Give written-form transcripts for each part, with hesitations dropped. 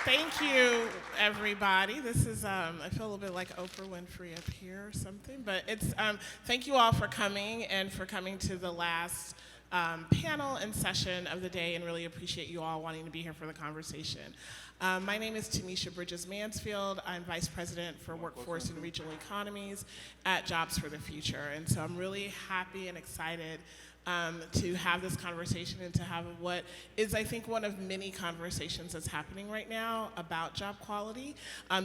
Thank you, everybody. This is, I feel a little bit like Oprah Winfrey up here or something, but it's, thank you all for coming and for coming to the last panel and session of the day, and really appreciate you all wanting to be here for the conversation. My name is Tameshia Bridges Mansfield. I'm Vice President for Workforce and Regional Economies at Jobs for the Future, and so I'm really happy and excited to have this conversation and to have what is, I think, one of many conversations that's happening right now about job quality.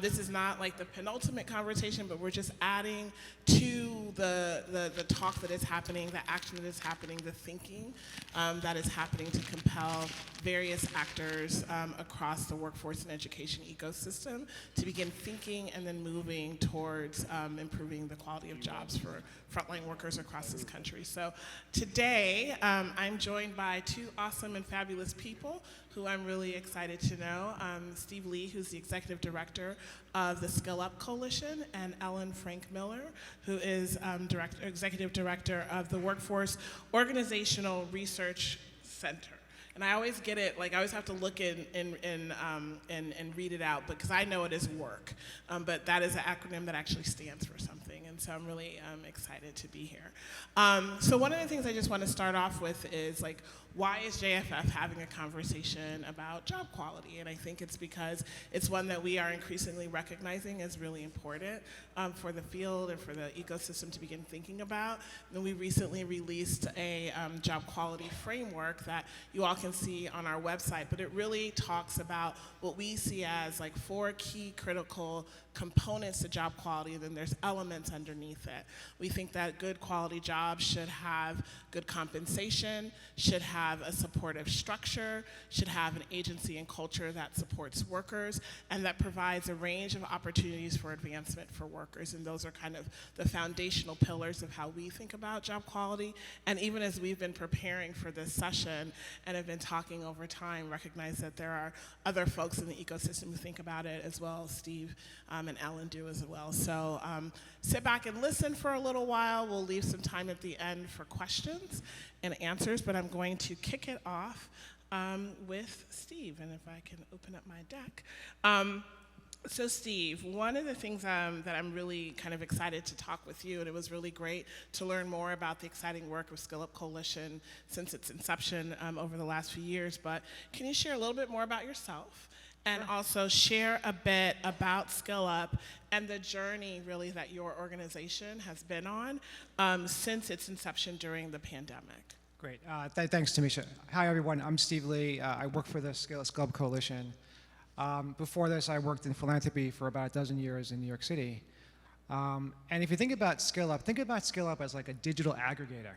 This is not like the penultimate conversation, but we're just adding to the talk that is happening, the action that is happening, the thinking that is happening to compel various actors across the workforce and education ecosystem to begin thinking and then moving towards improving the quality of jobs for frontline workers across this country. So today, I'm joined by two awesome and fabulous people who I'm really excited to know. Steve Lee, who's the Executive Director of the SkillUp Coalition, and Ellen Frank Miller, who is Executive Director of the Workforce Organizational Research Center. And I always get it, like I always have to look and read it out, because I know it is work. But that is an acronym that actually stands for something. And so I'm really excited to be here. So one of the things I just want to start off with is, like, why is JFF having a conversation about job quality? And I think it's because it's one that we are increasingly recognizing as really important for the field and for the ecosystem to begin thinking about. And we recently released a job quality framework that you all can see on our website, but it really talks about what we see as like 4 key critical components to job quality, and then there's elements underneath it. We think that good quality jobs should have good compensation, should have a supportive structure, should have an agency and culture that supports workers, and that provides a range of opportunities for advancement for workers. And those are kind of the foundational pillars of how we think about job quality. And even as we've been preparing for this session and have been talking over time, recognize that there are other folks in the ecosystem who think about it as well. Steve and Ellen do as well. So sit back and listen for a little while. We'll leave some time at the end for questions and answers, but I'm going to kick it off with Steve, and if I can open up my deck. So Steve, one of the things that I'm really kind of excited to talk with you, and it was really great to learn more about the exciting work of SkillUp Coalition since its inception over the last few years, but can you share a little bit more about yourself? And also share a bit about SkillUp and the journey really that your organization has been on since its inception during the pandemic. Great, thanks Tameshia. Hi everyone, I'm Steve Lee. I work for the SkillUp Coalition. Before this, I worked in philanthropy for about 12 years in New York City. And if you think about SkillUp as like a digital aggregator,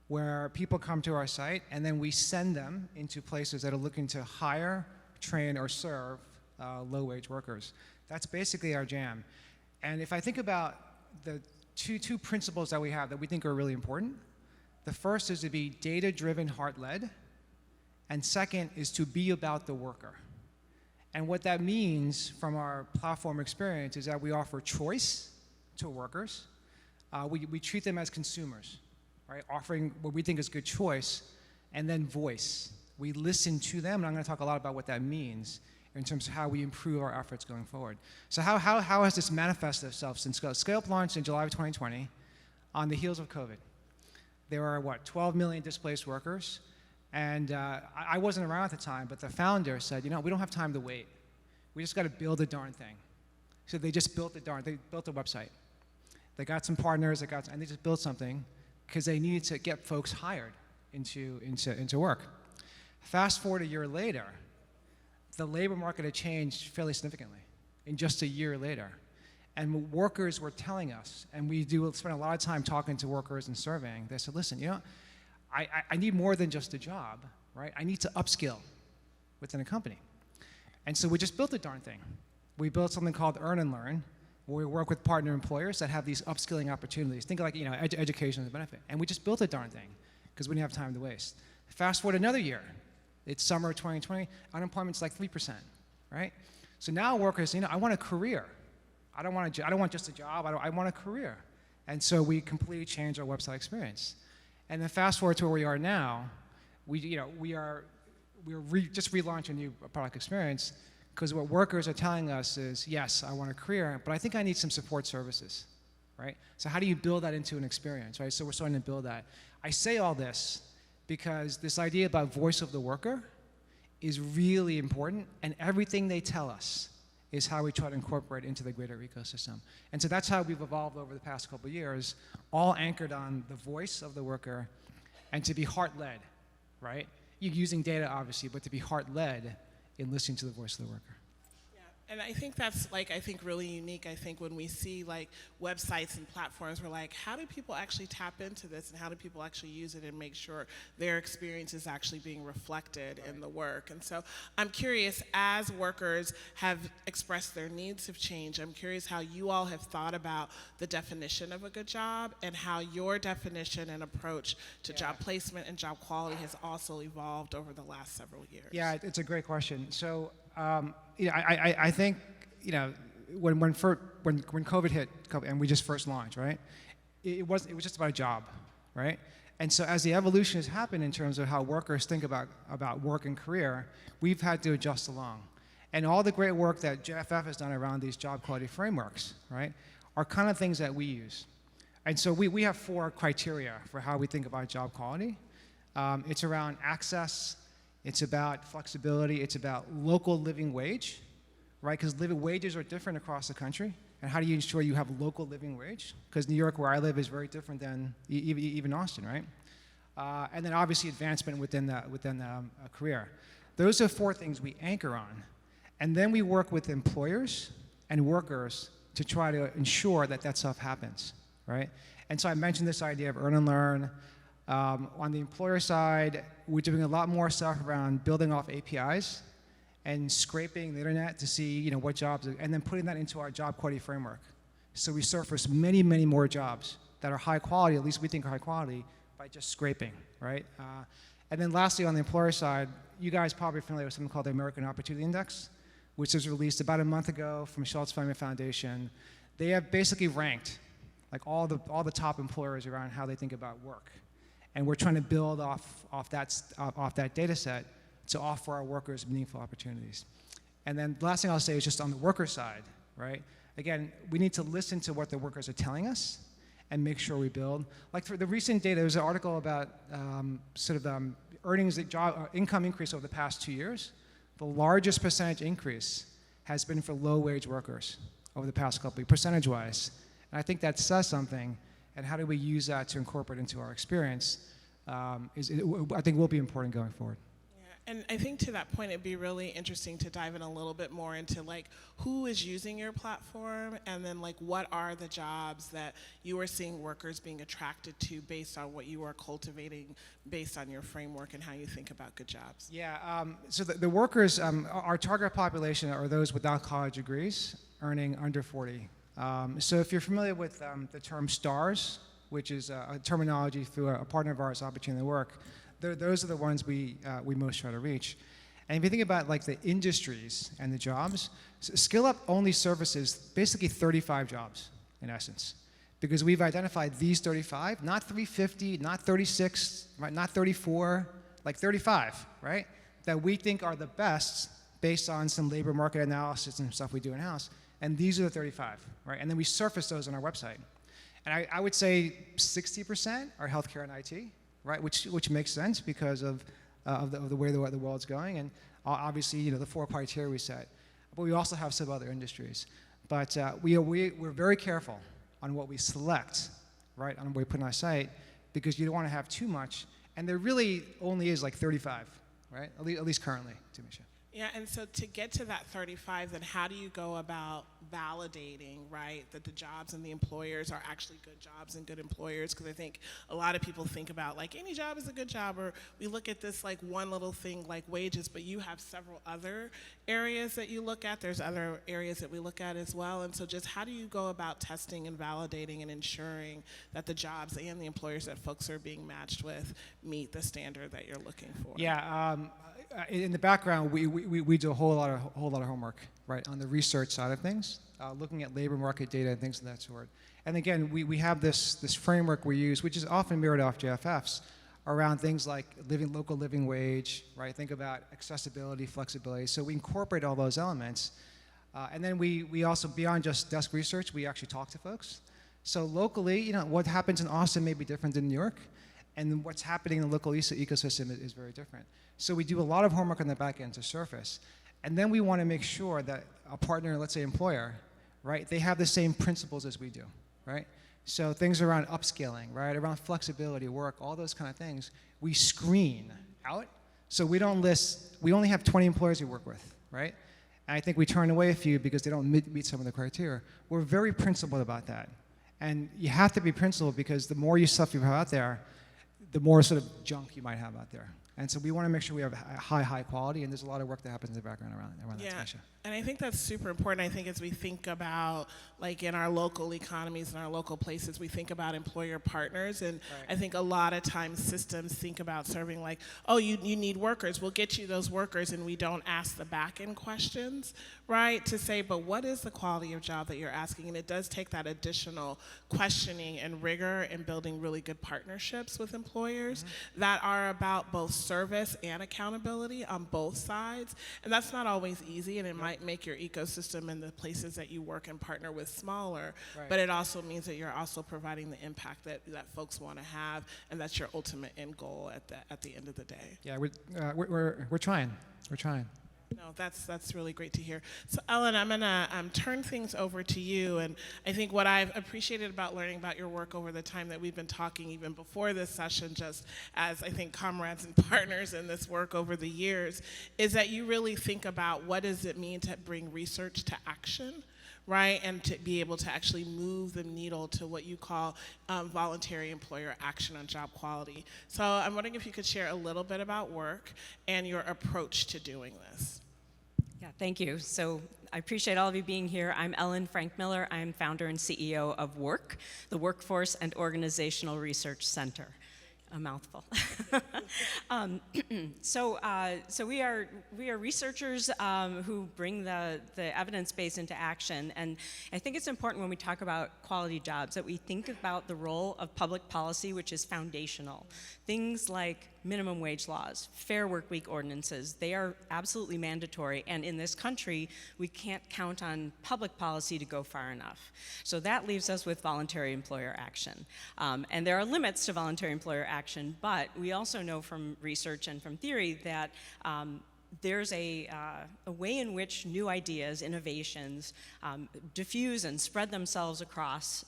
where people come to our site and then we send them into places that are looking to hire, train, or serve low-wage workers. That's basically our jam. And if I think about the two principles that we have that we think are really important, the first is to be data-driven, heart-led, and second is to be about the worker. And what that means from our platform experience is that we offer choice to workers. We treat them as consumers, right? Offering what we think is good choice, and then voice. We listen to them, and I'm going to talk a lot about what that means in terms of how we improve our efforts going forward. So how has this manifested itself since SkillUp launched in July of 2020 on the heels of COVID? There are, 12 million displaced workers, and I wasn't around at the time, but the founder said, we don't have time to wait. We just got to build the darn thing. So they just built they built a website. They got some partners, and they just built something because they needed to get folks hired into work. Fast forward a year later, the labor market had changed fairly significantly in just a year later. And workers were telling us, and we do spend a lot of time talking to workers and surveying, they said, listen, I need more than just a job, right? I need to upskill within a company. And so we just built the darn thing. We built something called Earn and Learn, where we work with partner employers that have these upskilling opportunities. Think of like, education as a benefit. And we just built the darn thing because we didn't have time to waste. Fast forward another year. It's summer of 2020, unemployment's like 3%, right? So now workers, I want a career. I don't want just a job, I want a career. And so we completely changed our website experience. And then fast forward to where we are now, we just relaunched a new product experience Because what workers are telling us is, yes, I want a career, but I think I need some support services, right? So how do you build that into an experience, right? So we're starting to build that. I say all this because this idea about voice of the worker is really important, and everything they tell us is how we try to incorporate into the greater ecosystem. And so that's how we've evolved over the past couple of years, all anchored on the voice of the worker and to be heart-led, right? You're using data, obviously, but to be heart-led in listening to the voice of the worker. And I think that's really unique. I think when we see like websites and platforms, we're like, how do people actually tap into this, and how do people actually use it and make sure their experience is actually being reflected in the work? And so I'm curious, as workers have expressed their needs have changed, I'm curious how you all have thought about the definition of a good job and how your definition and approach to job placement and job quality has also evolved over the last several years. Yeah, it's a great question. So, I think, when COVID hit and we just first launched, right? It was just about a job, right? And so as the evolution has happened in terms of how workers think about work and career, we've had to adjust along. And all the great work that JFF has done around these job quality frameworks, right, are kind of things that we use. And so we have 4 criteria for how we think about job quality. It's around access. It's about flexibility. It's about local living wage, right? Because living wages are different across the country. And how do you ensure you have local living wage? Because New York, where I live, is very different than even Austin, right? And then obviously advancement within a career. Those are 4 things we anchor on. And then we work with employers and workers to try to ensure that stuff happens, right? And so I mentioned this idea of earn and learn. On the employer side, we're doing a lot more stuff around building off APIs and scraping the internet to see, what jobs, and then putting that into our job quality framework. So we surface many, many more jobs that are high quality, at least we think are high quality, by just scraping, right? And then lastly, on the employer side, you guys probably are familiar with something called the American Opportunity Index, which was released about a month ago from Schultz Family Foundation. They have basically ranked like all the top employers around how they think about work. And we're trying to build off that data set to offer our workers meaningful opportunities. And then the last thing I'll say is just on the worker side, right? Again, we need to listen to what the workers are telling us and make sure we build. Like for the recent data, there was an article about earnings, income increase over the past 2 years. The largest percentage increase has been for low-wage workers over the past couple of years, percentage-wise. And I think that says something. And how do we use that to incorporate into our experience I think will be important going forward. Yeah, and I think to that point, it'd be really interesting to dive in a little bit more into like who is using your platform, and then like what are the jobs that you are seeing workers being attracted to based on what you are cultivating, based on your framework and how you think about good jobs. Yeah, so the workers, our target population are those without college degrees earning under 40. So if you're familiar with the term STARS, which is a terminology through a partner of ours, Opportunity Worc, those are the ones we most try to reach. And if you think about like the industries and the jobs, SkillUp only services basically 35 jobs in essence, because we've identified these 35, not 350, not 36, right, not 34, like 35, right, that we think are the best based on some labor market analysis and stuff we do in-house. And these are the 35, right? And then we surface those on our website. And I would say 60% are healthcare and IT, right? Which makes sense because of the way the world's going, and obviously the 4 criteria we set. But we also have some other industries. But we're very careful on what we select, right? On what we put on our site, because you don't want to have too much. And there really only is like 35, right? At least currently, Tameshia. Yeah, and so to get to that 35, then how do you go about validating, right, that the jobs and the employers are actually good jobs and good employers? Because I think a lot of people think about like any job is a good job, or we look at this like one little thing like wages, but you have several other areas that you look at. There's other areas that we look at as well. And so just how do you go about testing and validating and ensuring that the jobs and the employers that folks are being matched with meet the standard that you're looking for? Yeah. In the background, we do a whole lot of homework, right, on the research side of things, looking at labor market data and things of that sort. And again, we have this framework we use, which is often mirrored off JFF's, around things like local living wage, right? Think about accessibility, flexibility. So we incorporate all those elements. And then we also, beyond just desk research, we actually talk to folks. So locally, you know, what happens in Austin may be different than New York, and what's happening in the local ecosystem is very different. So we do a lot of homework on the back end to surface. And then we want to make sure that a partner, let's say employer, right, they have the same principles as we do, right? So things around upskilling, right, around flexibility, work, all those kind of things, we screen out. So we only have 20 employers we work with, right? And I think we turn away a few because they don't meet some of the criteria. We're very principled about that. And you have to be principled because the more stuff you have out there, the more sort of junk you might have out there. And so we want to make sure we have high quality, and there's a lot of work that happens in the background around that, Tameshia. And I think that's super important. I think as we think about, like in our local economies and our local places, we think about employer partners, and I think a lot of times systems think about serving like, oh, you need workers, we'll get you those workers, and we don't ask the back end questions, right? To say, but what is the quality of job that you're asking? And it does take that additional questioning and rigor in building really good partnerships with employers that are about both service and accountability on both sides. And that's not always easy, and it might make your ecosystem and the places that you work and partner with smaller, but it also means that you're also providing the impact that folks want to have, and that's your ultimate end goal at the end of the day. Yeah, we're trying. We're trying. No, that's really great to hear. So Ellen, I'm gonna turn things over to you, and I think what I've appreciated about learning about your work over the time that we've been talking, even before this session, just as I think comrades and partners in this work over the years, is that you really think about what does it mean to bring research to action, right? And to be able to actually move the needle to what you call voluntary employer action on job quality. So I'm wondering if you could share a little bit about work and your approach to doing this. Yeah, thank you. So I appreciate all of you being here. I'm Ellen Frank-Miller. I'm founder and CEO of Worc, the Workforce and Organizational Research Center. A mouthful. So we are researchers who bring the evidence base into action, and I think it's important when we talk about quality jobs that we think about the role of public policy, which is foundational. Things like minimum wage laws, fair work week ordinances, they are absolutely mandatory, and in this country, we can't count on public policy to go far enough. So that leaves us with voluntary employer action. And there are limits to voluntary employer action, but we also know from research and from theory that there's a way in which new ideas, innovations, diffuse and spread themselves across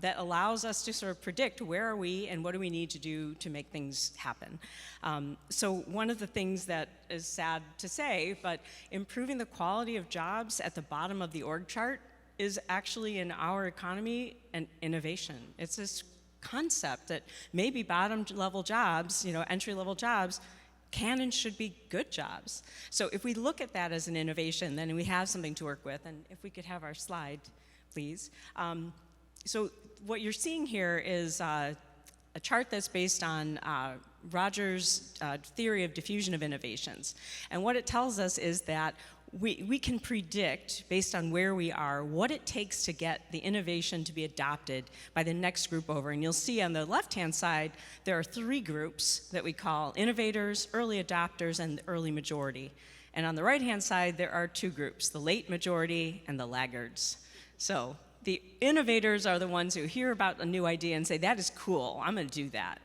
that allows us to sort of predict where are we and what do we need to do to make things happen. So one of the things that is sad to say, but improving the quality of jobs at the bottom of the org chart is actually in our economy an innovation. It's this concept that maybe bottom level jobs, entry level jobs, can and should be good jobs. So if we look at that as an innovation, then we have something to work with. And if we could have our slide, please. So what you're seeing here is a chart that's based on Rogers' theory of diffusion of innovations. And what it tells us is that we can predict, based on where we are, what it takes to get the innovation to be adopted by the next group over. And you'll see on the left-hand side, there are three groups that we call innovators, early adopters, and the early majority. And on the right-hand side, there are two groups, the late majority and the laggards. So the innovators are the ones who hear about a new idea and say, that is cool, I'm gonna do that.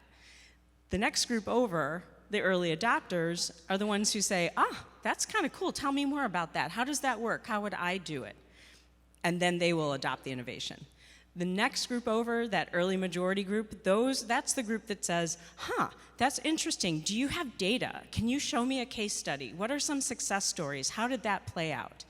The next group over, the early adopters, are the ones who say, that's kind of cool, tell me more about that. How does that work? How would I do it? And then they will adopt the innovation. The next group over, that early majority group, that's the group that says, that's interesting. Do you have data? Can you show me a case study? What are some success stories? How did that play out?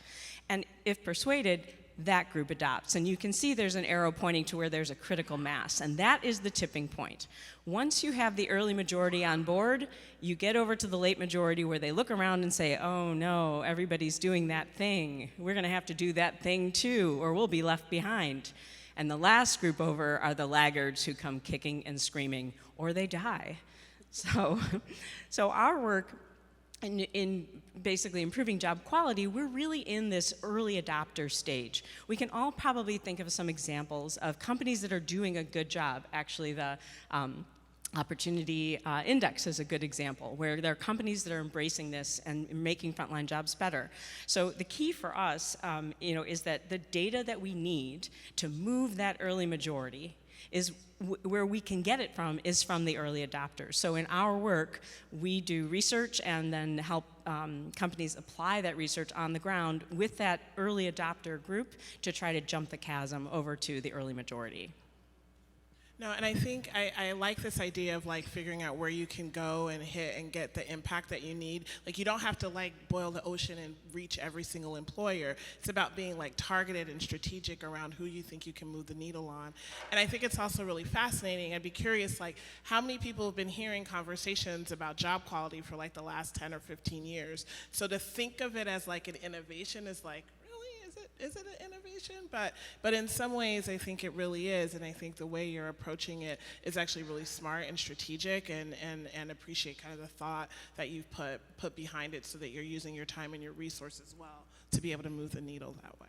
And if persuaded, that group adopts. And you can see there's an arrow pointing to where there's a critical mass, and that is the tipping point. Once you have the early majority on board, you get over to the late majority where they look around and say, oh no, everybody's doing that thing. We're gonna have to do that thing too, or we'll be left behind. And the last group over are the laggards who come kicking and screaming, or they die. So our work in basically improving job quality, we're really in this early adopter stage. We can all probably think of some examples of companies that are doing a good job. Actually, Opportunity Index is a good example, where there are companies that are embracing this and making frontline jobs better. So the key for us, is that the data that we need to move that early majority is where we can get it from is from the early adopters. So in our work, we do research and then help companies apply that research on the ground with that early adopter group to try to jump the chasm over to the early majority. No, and I think I like this idea of like figuring out where you can go and hit and get the impact that you need. Like you don't have to like boil the ocean and reach every single employer. It's about being like targeted and strategic around who you think you can move the needle on. And I think it's also really fascinating. I'd be curious like how many people have been hearing conversations about job quality for like the last 10 or 15 years. So to think of it as like an innovation is like, is it an innovation? But in some ways, I think it really is, and I think the way you're approaching it is actually really smart and strategic, and appreciate kind of the thought that you've put behind it, so that you're using your time and your resources well to be able to move the needle that way.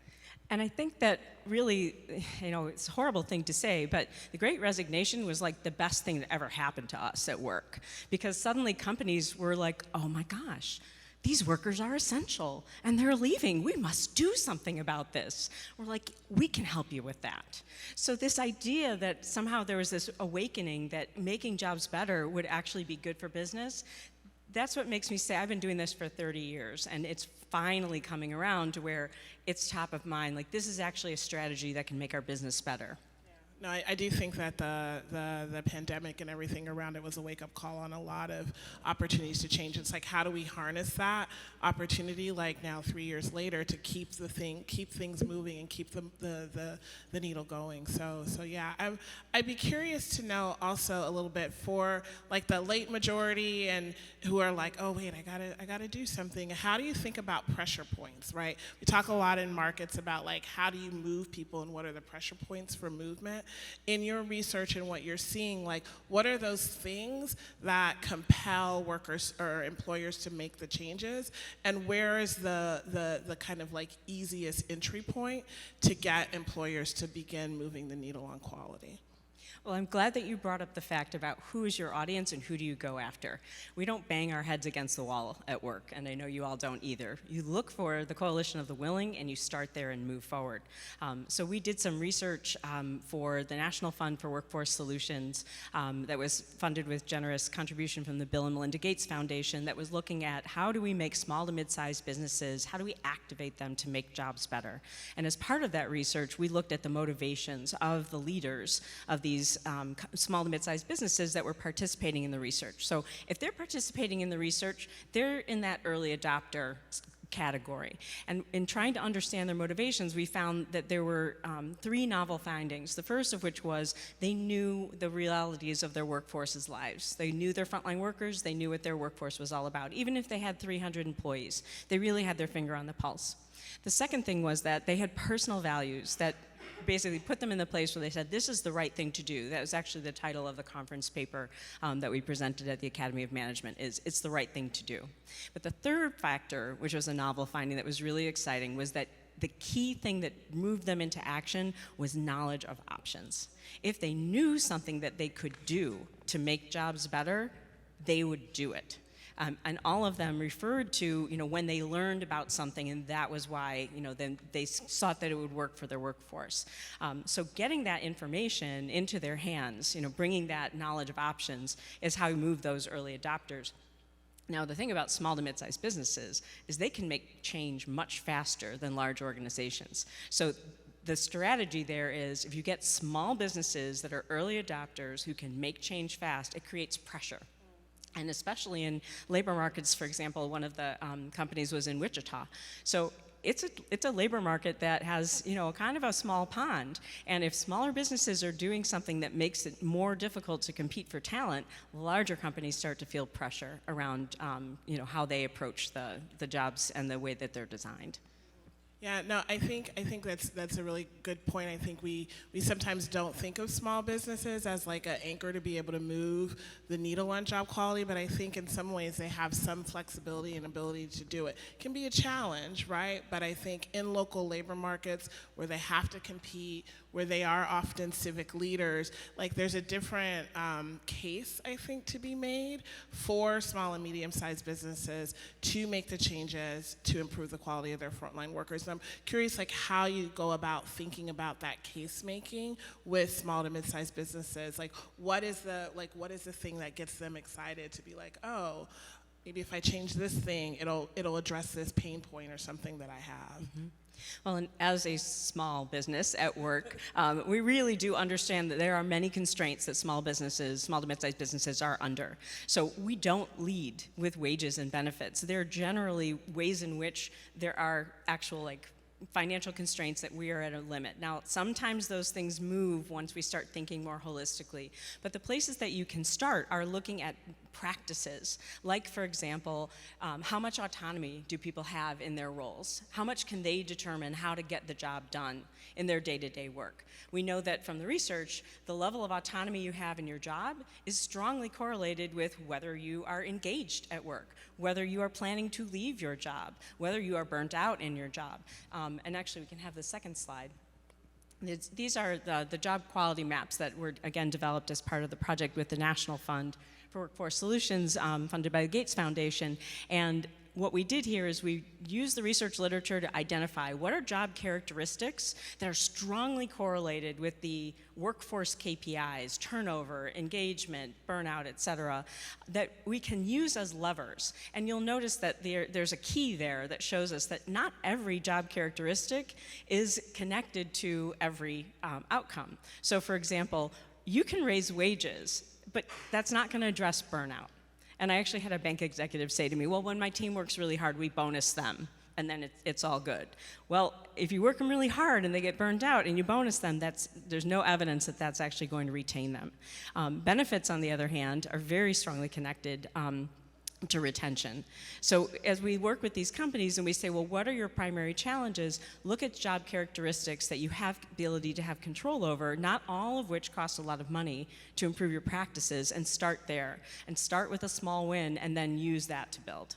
And I think that really, it's a horrible thing to say, but the Great Resignation was like the best thing that ever happened to us at work, because suddenly companies were like, oh my gosh, these workers are essential and they're leaving. We must do something about this. We're like, we can help you with that. So this idea that somehow there was this awakening that making jobs better would actually be good for business, that's what makes me say I've been doing this for 30 years, and it's finally coming around to where it's top of mind. Like, this is actually a strategy that can make our business better. No, I do think that the pandemic and everything around it was a wake-up call on a lot of opportunities to change. It's like, how do we harness that opportunity, like now 3 years later, to keep things moving and keep the needle going. So yeah, I'd be curious to know also a little bit for like the late majority and who are like, oh wait, I gotta do something. How do you think about pressure points, right? We talk a lot in markets about like how do you move people and what are the pressure points for movement. In your research and what you're seeing, like what are those things that compel workers or employers to make the changes, and where is the kind of like easiest entry point to get employers to begin moving the needle on quality? Well, I'm glad that you brought up the fact about who is your audience and who do you go after. We don't bang our heads against the wall at work, and I know you all don't either. You look for the coalition of the willing, and you start there and move forward. So we did some research for the National Fund for Workforce Solutions that was funded with generous contribution from the Bill and Melinda Gates Foundation, that was looking at how do we make small to mid-sized businesses, how do we activate them to make jobs better. And as part of that research, we looked at the motivations of the leaders of these small to mid-sized businesses that were participating in the research. So if they're participating in the research, they're in that early adopter category. And in trying to understand their motivations, we found that there were 3 novel findings. The first of which was they knew the realities of their workforce's lives. They knew their frontline workers, they knew what their workforce was all about. Even if they had 300 employees, they really had their finger on the pulse. The second thing was that they had personal values that basically put them in the place where they said, this is the right thing to do. That was actually the title of the conference paper that we presented at the Academy of Management, is it's the right thing to do. But the third factor, which was a novel finding that was really exciting, was that the key thing that moved them into action was knowledge of options. If they knew something that they could do to make jobs better, they would do it. And all of them referred to, when they learned about something, and that was why, then they thought that it would work for their workforce. So getting that information into their hands, bringing that knowledge of options is how we move those early adopters. Now, the thing about small to mid-sized businesses is they can make change much faster than large organizations. So the strategy there is if you get small businesses that are early adopters who can make change fast, it creates pressure. And especially in labor markets, for example, one of the companies was in Wichita. So it's a labor market that has, kind of a small pond. And if smaller businesses are doing something that makes it more difficult to compete for talent, larger companies start to feel pressure around, how they approach the jobs and the way that they're designed. Yeah, no, I think that's a really good point. I think we sometimes don't think of small businesses as like an anchor to be able to move the needle on job quality, but I think in some ways they have some flexibility and ability to do it. It can be a challenge, right? But I think in local labor markets where they have to compete, where they are often civic leaders, like there's a different case, I think, to be made for small and medium-sized businesses to make the changes to improve the quality of their frontline workers. And I'm curious, like, how you go about thinking about that case making with small to mid-sized businesses. Like, what is the thing that gets them excited to be like, oh, maybe if I change this thing, it'll address this pain point or something that I have. Mm-hmm. Well, and as a small business at work, we really do understand that there are many constraints that small to mid-sized businesses are under. So we don't lead with wages and benefits. There are generally ways in which there are actual financial constraints that we are at a limit. Now, sometimes those things move once we start thinking more holistically, but the places that you can start are looking at practices, like, for example, how much autonomy do people have in their roles? How much can they determine how to get the job done in their day-to-day work? We know that from the research, the level of autonomy you have in your job is strongly correlated with whether you are engaged at work, whether you are planning to leave your job, whether you are burnt out in your job. And actually, we can have the second slide. These are the job quality maps that were, again, developed as part of the project with the National Fund for Workforce Solutions, funded by the Gates Foundation. And what we did here is we used the research literature to identify what are job characteristics that are strongly correlated with the workforce KPIs, turnover, engagement, burnout, et cetera, that we can use as levers. And you'll notice that there's a key there that shows us that not every job characteristic is connected to every outcome. So, for example, you can raise wages, but that's not going to address burnout. And I actually had a bank executive say to me, well, when my team works really hard, we bonus them, and then it's all good. Well, if you work them really hard and they get burned out and you bonus them, there's no evidence that that's actually going to retain them. Benefits, on the other hand, are very strongly connected to retention. So as we work with these companies and we say, well, what are your primary challenges? Look at job characteristics that you have the ability to have control over, not all of which cost a lot of money, to improve your practices, and start there. And start with a small win and then use that to build.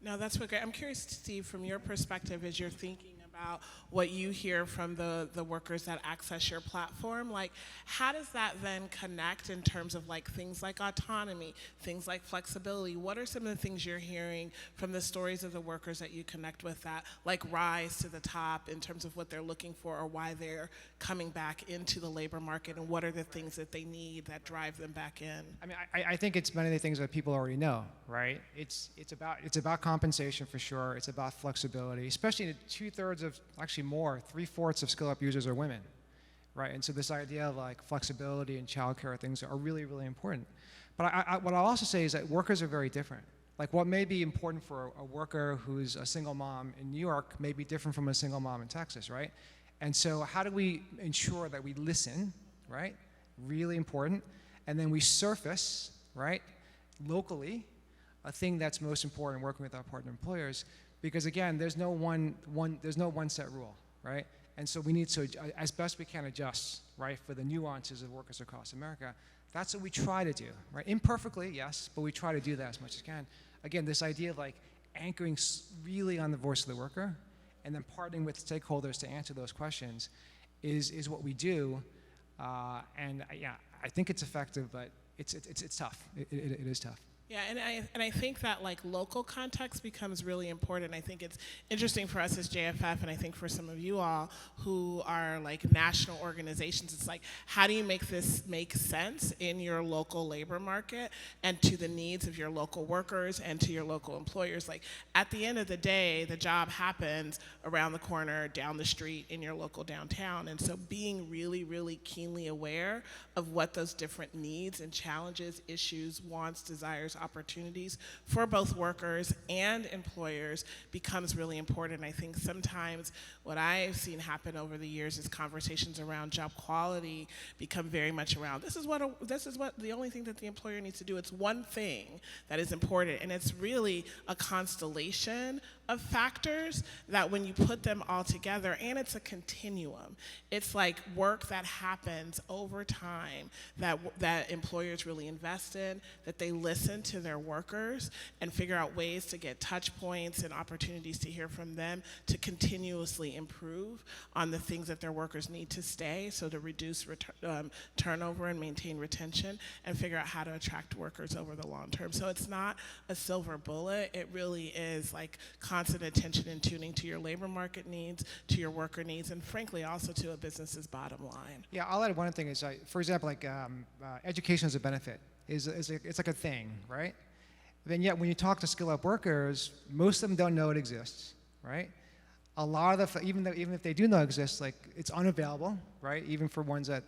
No, that's what great. I'm curious, Steve, from your perspective, as you're thinking about what you hear from the workers that access your platform, like, how does that then connect in terms of things like autonomy, things like flexibility? What are some of the things you're hearing from the stories of the workers that you connect with that rise to the top in terms of what they're looking for or why they're coming back into the labor market, and what are the things that they need that drive them back in? I mean, I think it's many of the things that people already know, right? It's about compensation for sure. It's about flexibility, especially two-thirds of, actually more, 3/4 of SkillUp users are women, right? And so this idea of flexibility and childcare things are really, really important. But what I'll also say is that workers are very different. Like, what may be important for a worker who's a single mom in New York may be different from a single mom in Texas, right? And so how do we ensure that we listen, right? Really important. And then we surface, right, locally, a thing that's most important working with our partner employers. Because again, there's no one set rule, right? And so we need to, as best we can, adjust, right, for the nuances of workers across America. That's what we try to do, right? Imperfectly, yes, but we try to do that as much as can. Again, this idea of anchoring really on the voice of the worker, and then partnering with stakeholders to answer those questions is what we do. And I think it's effective, but it's tough. It is tough. Yeah, and I think that local context becomes really important. I think it's interesting for us as JFF, and I think for some of you all who are national organizations, it's how do you make this make sense in your local labor market and to the needs of your local workers and to your local employers? At the end of the day, the job happens around the corner, down the street, in your local downtown. And so being really, really keenly aware of what those different needs and challenges, issues, wants, desires, opportunities for both workers and employers becomes really important. I think sometimes what I've seen happen over the years is conversations around job quality become very much around this is what the only thing that the employer needs to do. It's one thing that is important, and it's really a constellation of factors that when you put them all together, and it's a continuum, it's like work that happens over time that employers really invest in, that they listen to their workers and figure out ways to get touch points and opportunities to hear from them to continuously improve on the things that their workers need to stay, so to reduce turnover and maintain retention, and figure out how to attract workers over the long term. So it's not a silver bullet. It really is like constant attention and tuning to your labor market needs, to your worker needs, and frankly also to a business's bottom line. Yeah, I'll add one thing is, for example, like education as a benefit it's like a thing, right? Then yet when you talk to SkillUp workers, most of them don't know it exists, right? A lot of even if they do know it exists, like it's unavailable, right? Even for ones that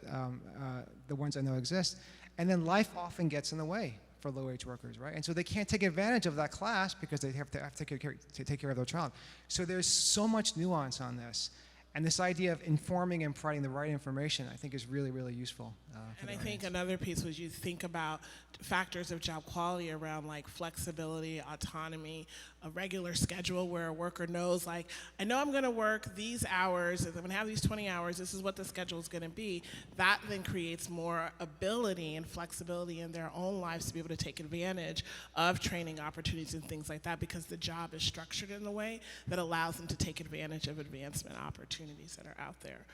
the ones that know exist, and then life often gets in the way for low-wage workers, right? And so they can't take advantage of that class because they have to take care of their child. So there's so much nuance on this. And this idea of informing and providing the right information, I think, is really, really useful. And I think another piece was you think about factors of job quality around like flexibility, autonomy, a regular schedule where a worker knows, like, I know I'm going to work these hours, I'm going to have these 20 hours, this is what the schedule is going to be. That then creates more ability and flexibility in their own lives to be able to take advantage of training opportunities and things like that, because the job is structured in a way that allows them to take advantage of advancement opportunities that are out there.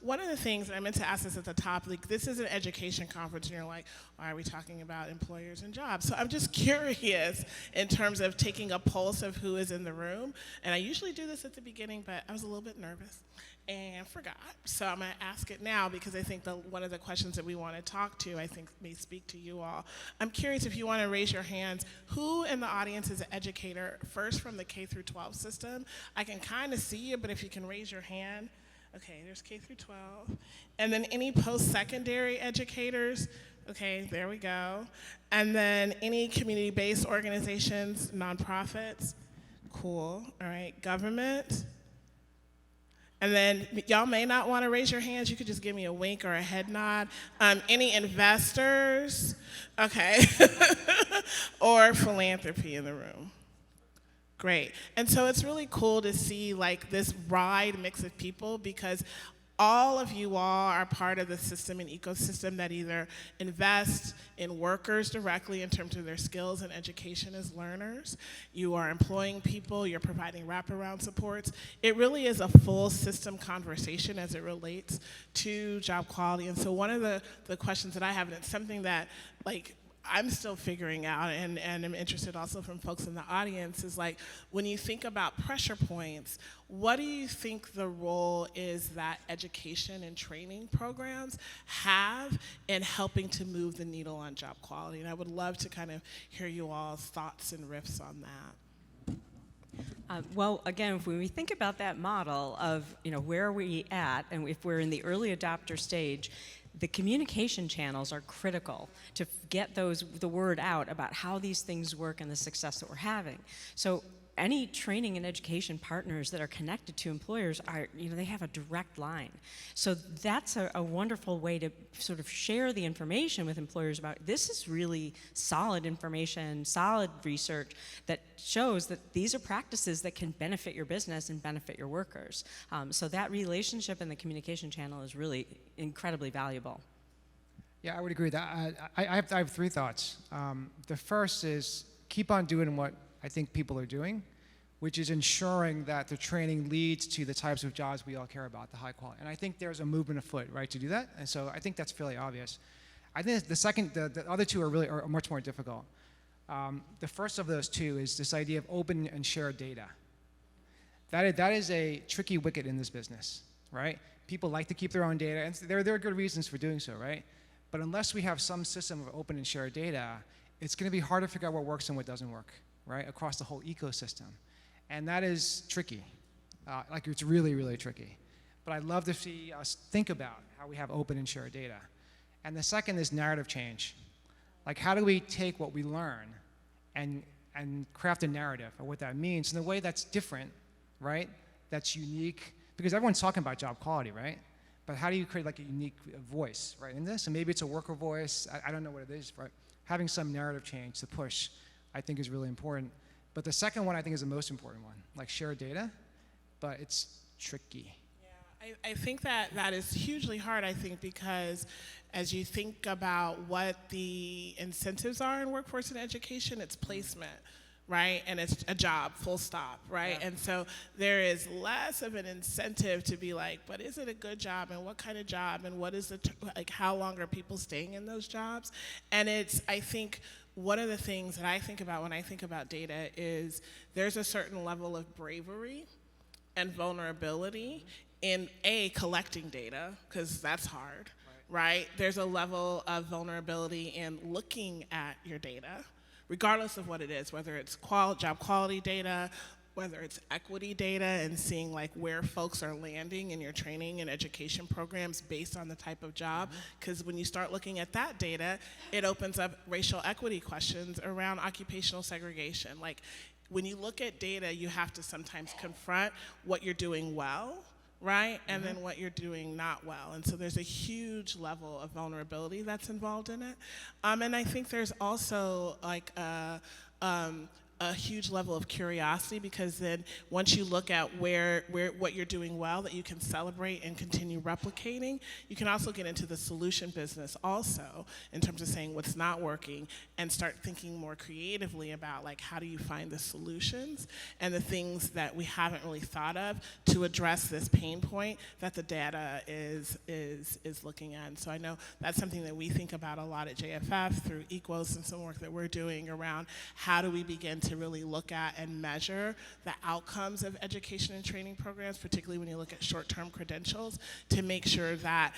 One of the things, and I meant to ask this at the top, like this is an education conference and you're like, why are we talking about employers and jobs? So I'm just curious in terms of taking a pulse of who is in the room. And I usually do this at the beginning, but I was a little bit nervous and forgot. So I'm gonna ask it now because I think one of the questions that we want to talk to, I think may speak to you all. I'm curious if you want to raise your hands, who in the audience is an educator, first from the K through 12 system? I can kind of see you, but if you can raise your hand. Okay, there's K through 12. And then any post-secondary educators? Okay, there we go. And then any community-based organizations, nonprofits? Cool, all right, government? And then y'all may not want to raise your hands. You could just give me a wink or a head nod. Any investors? Okay. Or philanthropy in the room? Great. And so it's really cool to see like this wide mix of people, because all of you all are part of the system and ecosystem that either invest in workers directly in terms of their skills and education as learners. You are employing people, you're providing wraparound supports. It really is a full system conversation as it relates to job quality. And so one of the questions that I have, and it's something that like I'm still figuring out, and I'm interested also from folks in the audience, is like, when you think about pressure points, what do you think the role is that education and training programs have in helping to move the needle on job quality? And I would love to kind of hear you all's thoughts and riffs on that. Well, again, when we think about that model of, where are we at, and if we're in the early adopter stage, the communication channels are critical to get the word out about how these things work and the success that we're having. So any training and education partners that are connected to employers are, they have a direct line. So that's a wonderful way to sort of share the information with employers about this is really solid information, solid research that shows that these are practices that can benefit your business and benefit your workers. So that relationship and the communication channel is really incredibly valuable. Yeah, I would agree with that. I have three thoughts. The first is keep on doing what I think people are doing, which is ensuring that the training leads to the types of jobs we all care about, the high quality. And I think there's a movement afoot, right, to do that. And so I think that's fairly obvious. I think the other two are much more difficult. The first of those two is this idea of open and shared data. That is a tricky wicket in this business, right? People like to keep their own data, and there are good reasons for doing so, right? But unless we have some system of open and shared data, it's going to be hard to figure out what works and what doesn't work, right, across the whole ecosystem. And that is tricky. It's really, really tricky. But I'd love to see us think about how we have open and shared data. And the second is narrative change. Like, how do we take what we learn and craft a narrative of what that means in a way that's different, right, that's unique? Because everyone's talking about job quality, right? But how do you create like a unique voice, right, in this? And maybe it's a worker voice. I don't know what it is, right? Having some narrative change to push, I think, is really important. But the second one I think is the most important one, like share data, but it's tricky. I think that is hugely hard, I think, because as you think about what the incentives are in workforce and education, it's placement, right? And it's a job, full stop, right? Yeah. And so there is less of an incentive to be like, but is it a good job, and what kind of job, and what is the, like, how long are people staying in those jobs? And it's, I think, one of the things that I think about when I think about data is there's a certain level of bravery and vulnerability in collecting data, because that's hard, right? There's a level of vulnerability in looking at your data, regardless of what it is, whether it's job quality data, whether it's equity data, and seeing like where folks are landing in your training and education programs based on the type of job. Because when you start looking at that data, it opens up racial equity questions around occupational segregation. Like, when you look at data, you have to sometimes confront what you're doing well, right? And then what you're doing not well. And so there's a huge level of vulnerability that's involved in it. And I think there's also like a huge level of curiosity, because then once you look at where what you're doing well that you can celebrate and continue replicating, you can also get into the solution business also in terms of saying what's not working and start thinking more creatively about like how do you find the solutions and the things that we haven't really thought of to address this pain point that the data is looking at. And so I know that's something that we think about a lot at JFF through Equos and some work that we're doing around how do we begin to really look at and measure the outcomes of education and training programs, particularly when you look at short-term credentials, to make sure that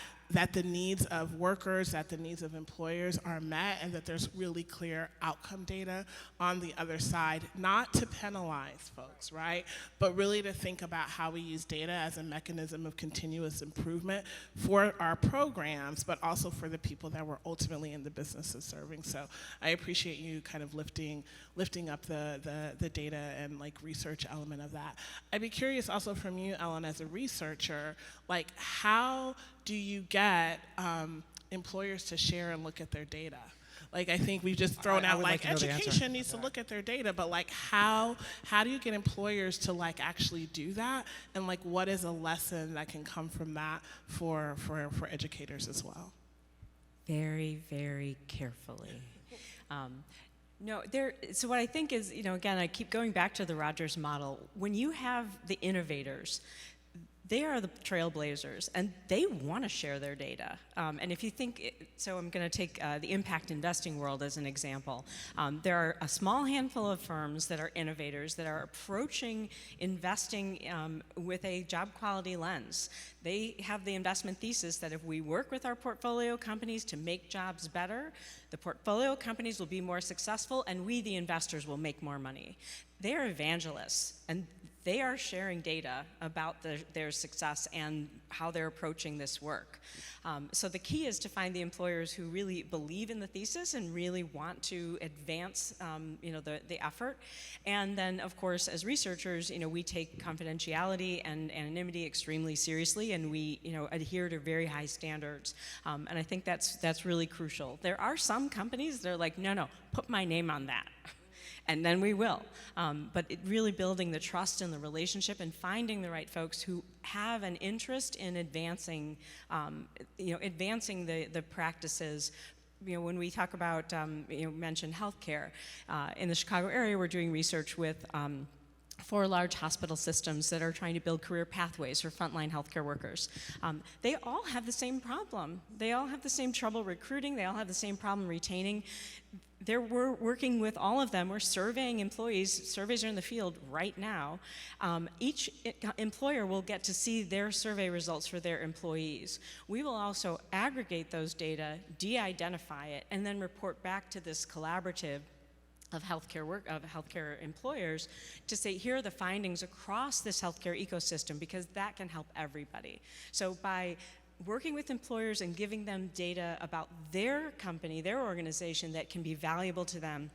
the needs of workers, that the needs of employers are met, and that there's really clear outcome data on the other side, not to penalize folks, right? But really to think about how we use data as a mechanism of continuous improvement for our programs, but also for the people that we're ultimately in the business of serving. So I appreciate you kind of lifting up the data and like research element of that. I'd be curious also from you, Ellen, as a researcher, like how do you get employers to share and look at their data? Like, I think we've just thrown out like education needs to look at their data, but like how do you get employers to like actually do that? And like what is a lesson that can come from that for educators as well? Very, very carefully. So what I think is, again, I keep going back to the Rogers model. When you have the innovators, they are the trailblazers, and they want to share their data. And if you think, so I'm going to take the impact investing world as an example. There are a small handful of firms that are innovators that are approaching investing with a job quality lens. They have the investment thesis that if we work with our portfolio companies to make jobs better, the portfolio companies will be more successful, and we, the investors, will make more money. They are evangelists, and they are sharing data about their success and how they're approaching this work. So the key is to find the employers who really believe in the thesis and really want to advance the effort. And then, of course, as researchers, we take confidentiality and anonymity extremely seriously, and we adhere to very high standards. And I think that's really crucial. There are some companies that are like, no, put my name on that. And then we will. But really building the trust and the relationship and finding the right folks who have an interest in advancing the practices. When we talk about, mentioned healthcare, in the Chicago area, we're doing research with 4 large hospital systems that are trying to build career pathways for frontline healthcare workers. They all have the same problem. They all have the same trouble recruiting. They all have the same problem retaining. We're working with all of them. We're surveying employees. Surveys are in the field right now. Each employer will get to see their survey results for their employees. We will also aggregate those data, de-identify it, and then report back to this collaborative of healthcare employers to say, here are the findings across this healthcare ecosystem, because that can help everybody. So by working with employers and giving them data about their company, their organization that can be valuable to them,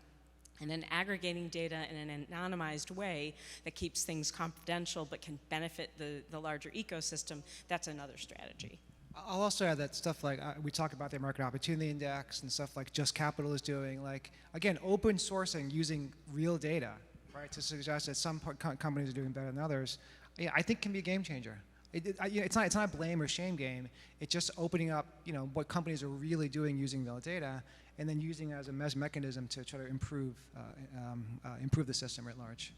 and then aggregating data in an anonymized way that keeps things confidential but can benefit the larger ecosystem, that's another strategy. I'll also add that stuff like we talk about the American Opportunity Index and stuff like Just Capital is doing, like, again, open sourcing using real data, right, to suggest that some companies are doing better than others, yeah, I think can be a game changer. It's not a blame or shame game. It's just opening up, what companies are really doing using the data, and then using it as a mechanism to try to improve the system at large.